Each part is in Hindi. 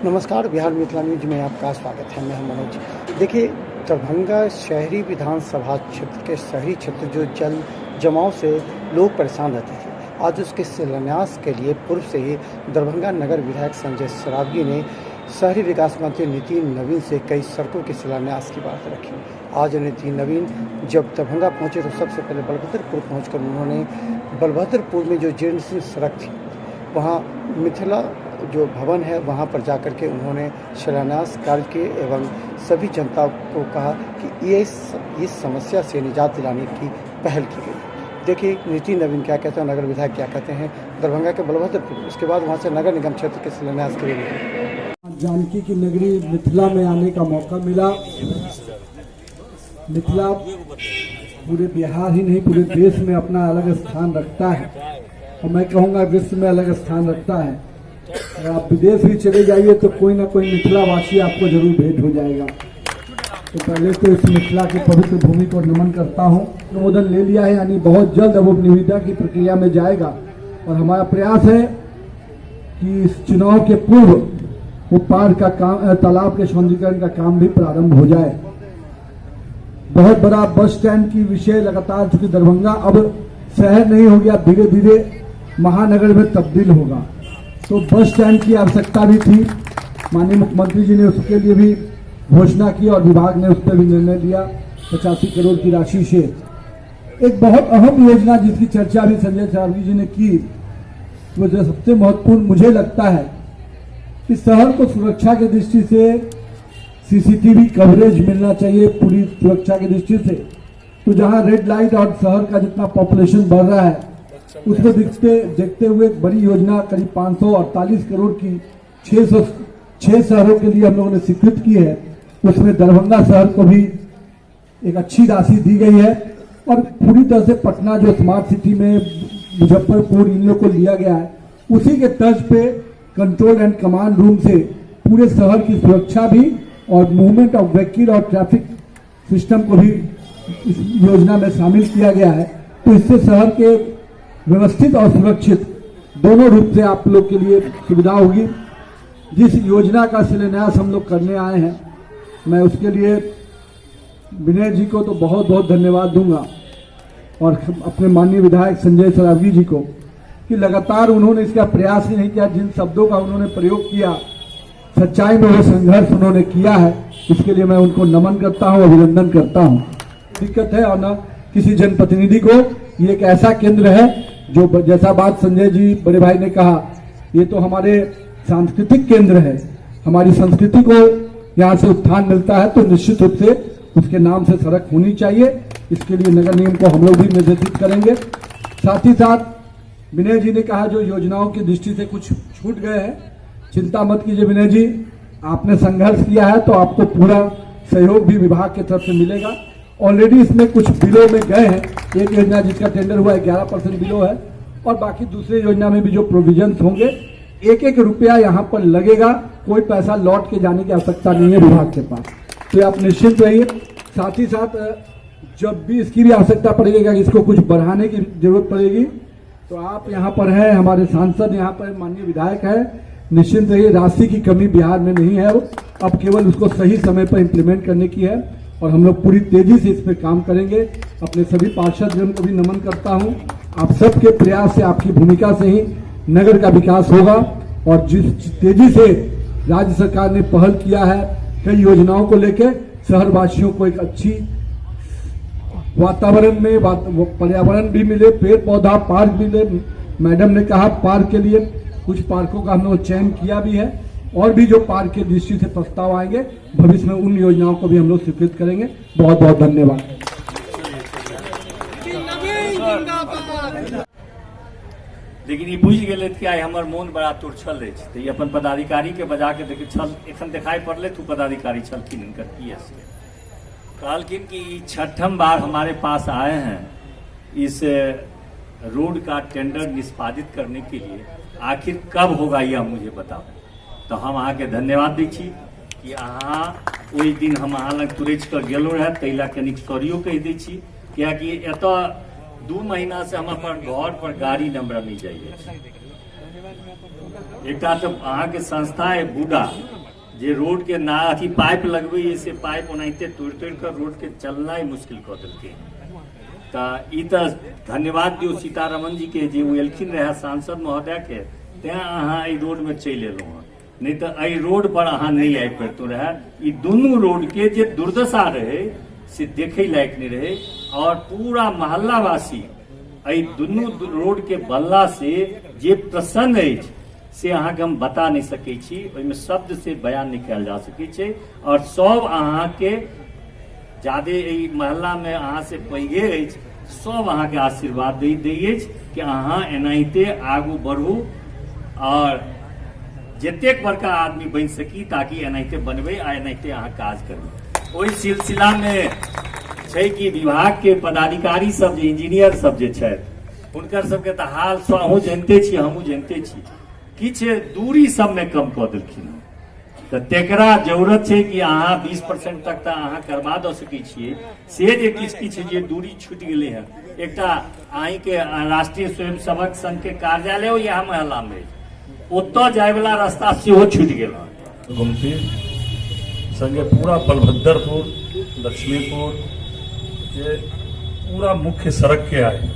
नमस्कार, बिहार मिथिला न्यूज में आपका स्वागत है। मैं हूं मनोज। देखिए, दरभंगा शहरी विधानसभा क्षेत्र के शहरी क्षेत्र जो जल जमाव से लोग परेशान रहते थे, आज उसके शिलान्यास के लिए पूर्व से ही दरभंगा नगर विधायक संजय सरावगी ने शहरी विकास मंत्री नितिन नवीन से कई सड़कों के शिलान्यास की बात रखी। आज नितिन नवीन जब दरभंगा पहुंचे तो सबसे पहले बलभद्रपुर पहुंचकर उन्होंने बलभद्रपुर में जो जीर्ण सड़क थी वहाँ मिथिला जो भवन है वहाँ पर जाकर के उन्होंने शिलान्यास कार्य किए एवं सभी जनता को कहा कि ये इस समस्या से निजात दिलाने की पहल की गई। देखिए नितिन नवीन क्या कहते हैं, नगर विधायक क्या कहते हैं दरभंगा के बलभद्रपुर, उसके बाद वहाँ से नगर निगम क्षेत्र के शिलान्यास के लिए जानकी की नगरी मिथिला में आने का मौका मिला। मिथिला पूरे बिहार ही नहीं पूरे देश में अपना अलग स्थान रखता है और मैं कहूँगा विश्व में अलग स्थान रखता है। अगर आप विदेश भी चले जाइए तो कोई ना कोई मिथिला वासी आपको जरूर भेंट हो जाएगा। तो पहले तो इस मिथिला की पवित्र भूमि को नमन करता हूँ। अनुमोदन ले लिया है, यानी बहुत जल्द अब निविदा की प्रक्रिया में जाएगा और हमारा प्रयास है कि इस चुनाव के पूर्व वो पार्क का काम, तालाब के सौंदर्यीकरण का काम भी प्रारंभ हो जाए। बहुत बड़ा बस स्टैंड की विषय लगातार, चूंकि दरभंगा अब शहर नहीं हो गया, धीरे धीरे महानगर में तब्दील होगा, तो बस स्टैंड की आवश्यकता भी थी। माननीय मुख्यमंत्री जी ने उसके लिए भी घोषणा की और विभाग ने उस पर भी निर्णय लिया 85 करोड़ की राशि से। एक बहुत अहम योजना जिसकी चर्चा भी संजय सरावगी जी ने की, वो जो सबसे महत्वपूर्ण मुझे लगता है कि शहर को सुरक्षा की दृष्टि से सीसीटीवी कवरेज मिलना चाहिए पूरी सुरक्षा की दृष्टि से। तो जहां रेड लाइट और शहर का जितना पॉपुलेशन बढ़ रहा है उसको देखते हुए एक बड़ी योजना करीब 548 करोड़ की 6 शहरों के लिए हम लोगों ने स्वीकृत की है। उसमें दरभंगा शहर को भी एक अच्छी राशि दी गई है और पूरी तरह से पटना जो स्मार्ट सिटी में मुजफ्फरपुर इन लोग को लिया गया है, उसी के तर्ज पे कंट्रोल एंड कमांड रूम से पूरे शहर की सुरक्षा भी और मूवमेंट ऑफ व्हीकल और ट्रैफिक सिस्टम को भी इस योजना में शामिल किया गया है। तो इससे शहर के व्यवस्थित और सुरक्षित दोनों रूप से आप लोग के लिए सुविधा होगी। जिस योजना का शिलान्यास हम लोग करने आए हैं, मैं उसके लिए विनय जी को तो बहुत बहुत धन्यवाद दूंगा और अपने माननीय विधायक संजय सरावगी जी को कि लगातार उन्होंने इसका प्रयास ही नहीं किया। जिन शब्दों का उन्होंने प्रयोग किया, सच्चाई में वो संघर्ष उन्होंने किया है, इसके लिए मैं उनको नमन करता हूँ, अभिनंदन करता हूँ। दिक्कत है और न किसी जनप्रतिनिधि को, ये एक ऐसा केंद्र है जो जैसा बात संजय जी बड़े भाई ने कहा, ये तो हमारे सांस्कृतिक केंद्र है। हमारी संस्कृति को यहाँ से उत्थान मिलता है तो निश्चित रूप से उसके नाम से सड़क होनी चाहिए। इसके लिए नगर निगम को हम लोग भी निर्देशित करेंगे। साथ ही साथ विनय जी ने कहा जो योजनाओं की दृष्टि से कुछ छूट गए हैं, चिंता मत कीजिए विनय जी, आपने संघर्ष किया है तो आपको पूरा सहयोग भी विभाग की तरफ से मिलेगा। ऑलरेडी इसमें कुछ बिलों में गए हैं। एक योजना जिसका टेंडर हुआ है 11% बिलो है और बाकी दूसरे योजना में भी जो प्रोविजन होंगे, एक एक रुपया यहाँ पर लगेगा, कोई पैसा लौट के जाने की आवश्यकता नहीं है विभाग के पास, तो आप निश्चिंत रहिए। साथ ही साथ जब भी इसकी भी आवश्यकता पड़ेगी, इसको कुछ बढ़ाने की जरूरत पड़ेगी तो आप यहाँ पर हैं, हमारे सांसद यहाँ पर माननीय विधायक है, निश्चिंत रहिए, राशि की कमी बिहार में नहीं है। अब केवल उसको सही समय पर इम्प्लीमेंट करने की है और हम लोग पूरी तेजी से इस पर काम करेंगे। अपने सभी पार्षदगण को भी नमन करता हूं। आप सबके प्रयास से, आपकी भूमिका से ही नगर का विकास होगा और जिस तेजी से राज्य सरकार ने पहल किया है कई योजनाओं को लेकर, शहरवासियों को एक अच्छी वातावरण में पर्यावरण भी मिले, पेड़ पौधा पार्क मिले। मैडम ने कहा पार्क के लिए कुछ पार्कों का हम लोग चयन किया भी है और भी जो पार्क की दृष्टि से प्रस्ताव आएंगे भविष्य में उन योजनाओं को भी हम लोग स्वीकृत करेंगे। बहुत बहुत धन्यवाद। लेकिन ये बुझ गए कि आई हमार मोन बड़ा तुरछल रहे तो ये अपन पदाधिकारी के बजा के देखे छल एखन दिखाई पड़ले तू पदाधिकारी छलखिन इनकर कहलखिन कि छठम बार हमारे पास आए हैं इस रोड का टेंडर निष्पादित करने के लिए, आखिर कब होगा यह मुझे बताओ। तो हम अहाँ के धन्यवाद दै छी कि अहाँ ओहि दिन हम अहाँ लग तुरंत कर गेलो रहे तैला कनिक सॉरियो कह दै छी, कियाकि एतऽ 2 महीना से हम अपन घर पर गाड़ी नंबर नहीं जाइए एक तो अहाँ के संस्था है बूढ़ा जे रोड के ना अथी पाइप लगबे से पाइप ओनाहिते तोड़ कर रोड के चलना ही मुश्किल कर दिल्के। तो धन्यवाद दियो सीतारमन जी के जे वो एलखिन रहे सांसद महोदय के तें अहाँ ई रोड में चल एलहुँ हँ, नहीं तो एहि रोड पर अहाँ नहीं आबि पैतु रहे। ई दुनू रोड के जे दुर्दशा रहे से देखे लायक नहीं रहे और पूरा मोहल्ला वासी एहि दुनू रोड के बनला से जे प्रसन्न अछि से अहाँ के हम बता नहीं सकै छी, ओहिमे शब्द से बयान नहीं कयल जा सकै छै। और सब अहाँ के जादे एहि मोहल्ला में अहाँ से पैघे अछि, सब अहाँ के आशीर्वाद दै अछि कि अहाँ एनाहिते आगू बढ़ू और जतेक बड़का आदमी बन सकी ताकि एनाहिते बनबे आ एनाहिते अहाँ काज करू। ओहि सिलसिला में छै कि विभाग के पदाधिकारी सब जे इंजीनियर सब जे छथि हुनकर सबके तऽ हाल अहूँ जानते छी हमहूँ जानते छी, किछु दूरी सब में कम कऽ देलखिन। तो तेकरा जरूरत है कि अहाँ 20% तक तो अहाँ करवा दऽ सकै छियै। से जे किछु जे दूरी छूटि गेलै है, एकटा अहीं के राष्ट्रीय स्वयंसेवक संघ के कार्यालय यहाँ मोहल्ला में ओतऽ जाय वाला रास्ता सेहो छूटि गेल। गुमती संगे पूरा बलभद्रपुर लक्ष्मीपुर ये पूरा मुख्य सड़क के आए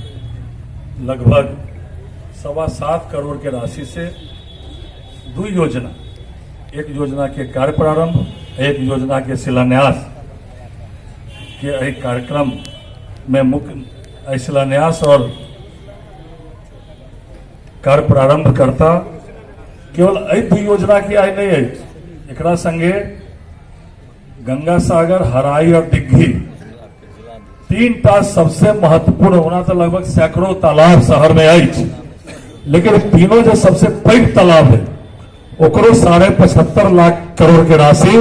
लगभग 7.25 करोड़ के राशि से 2 योजना, एक योजना के कार्य प्रारंभ, एक योजना के शिलान्यास के एहि कार्यक्रम में मुख्य शिलान्यास और कार्य प्रारंभ करता केवल एहि 2 योजना की आय नहीं है। एकरा संगे गंगा सागर, हराई और दिग्घी 3टा सबसे महत्वपूर्ण होना तो लगभग सैकड़ों तालाब शहर में आई, लेकिन तीनों जो सबसे पैघ तालाब है ओकरो 75.5 लाख करोड़ के राशि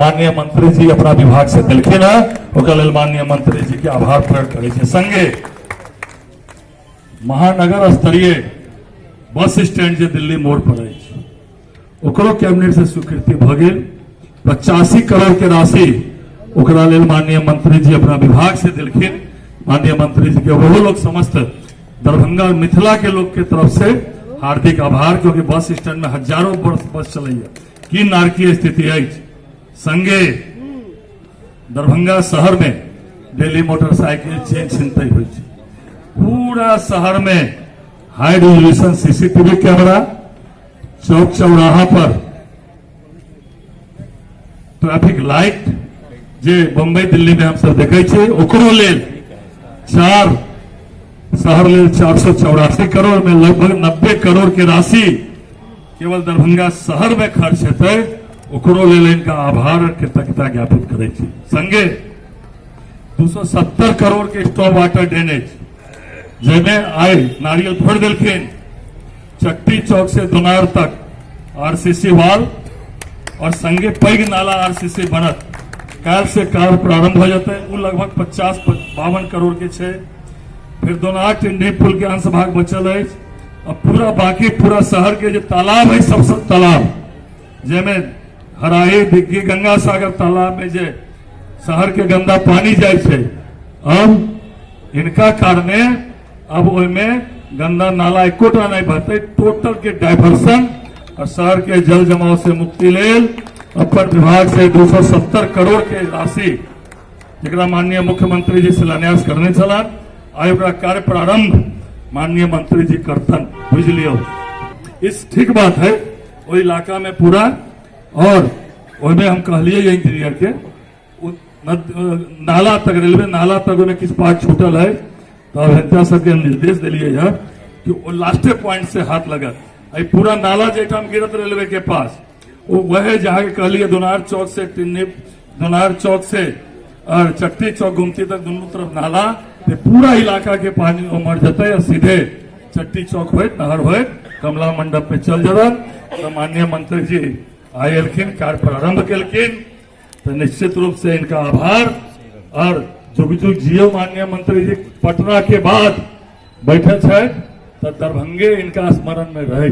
माननीय मंत्री जी अपना विभाग से दिलखिन है। ओकरा लेल माननीय मंत्री जी के आभार प्रकट करे छे। संगे महानगर स्तरीय बस स्टैंड जे दिल्ली मोड़ पर अछि ओकरो कैबिनेट से स्वीकृति भ गेल। 85 करोड़ के राशि ओकरा लेल माननीय मंत्री जी अपना विभाग से दिलखिन। माननीय मंत्री जी के वो लोग समस्त दरभंगा मिथिला के लोग के तरफ से हार्दिक आभार, क्योंकि बस स्टैंड में हजारों बस चलैया की नारकीय स्थिति है। संगे दरभंगा शहर में डेली मोटरसाइकिल चेन छिनतई हुई, पूरा शहर में हाई रेजोल्यूशन सीसीटीवी कैमरा, चौक चौराहा पर ट्रैफिक लाइट जे बम्बई दिल्ली में हम सब देखे छे, ओकरो लेल शहर लेल 484 करोड़ में लगभग 90 करोड़ के राशि केवल दरभंगा शहर में खर्च हेतै, ओकरो लेल इनका आभार और कृतज्ञता ज्ञापित करे छी। संगे 270 करोड़ के स्टॉप वाटर ड्रेनेज जेमे आय नारियल फोड़ देलखिन। चट्टी चौक से दुनार तक आरसीसी वाल और संगे पैघ नाला आरसीसी बनत, काल से कार्य प्रारंभ हो जाते हैं। वो लगभग 50-52 करोड़ के छे। फिर दोनार टिंडी पुल के अंश भाग बचल है। अब पूरा बाकी पूरा शहर के जो तालाब है, सब तालाब जेमे हराही, दिग्घी, गंगा सागर तालाब में जे शहर के गंदा पानी जाए छे, अब इनका कारणे अब ओहिमे गंदा नाला एकोटा नहीं बहते। टोटल के डाइवर्सन और शहर के जल जमाव से मुक्ति लेल अपन विभाग से 270 करोड़ के राशि जरा माननीय मुख्यमंत्री जी शिलान्यास करने चला, आयोग का कार्य प्रारंभ माननीय मंत्री जी करतन, बुझ लियो। इस ठीक बात है वो इलाका में पूरा, और ओहिमे हम कहलिए इंजीनियर के नाला तक, रेलवे नाला तक में किस पार्ट छूटल है, तो अभियंता सबके निर्देश दिलिए है कि वो लास्टे पॉइंट से हाथ लगत। पूरा नाला जेठाम गिरत रेलवे के पास वो वह जहाँ के कहलिए दोनार चौक से दोनार चौक से और चट्टी चौक गुमती तक दोनों तरफ नाला, पूरा इलाका के पानी उमड़ जाता है। सीधे चट्टी चौक हो नहर हो कमला मंडप पे चल जाता। तो माननीय मंत्री जी आयलखिन, कार्य प्रारंभ कलखिन, तो निश्चित रूप से इनका आभार। और जुग जुग जियो माननीय मंत्री जी पटना के बाद बैठे, तो दरभंगे इनका स्मरण में रहे।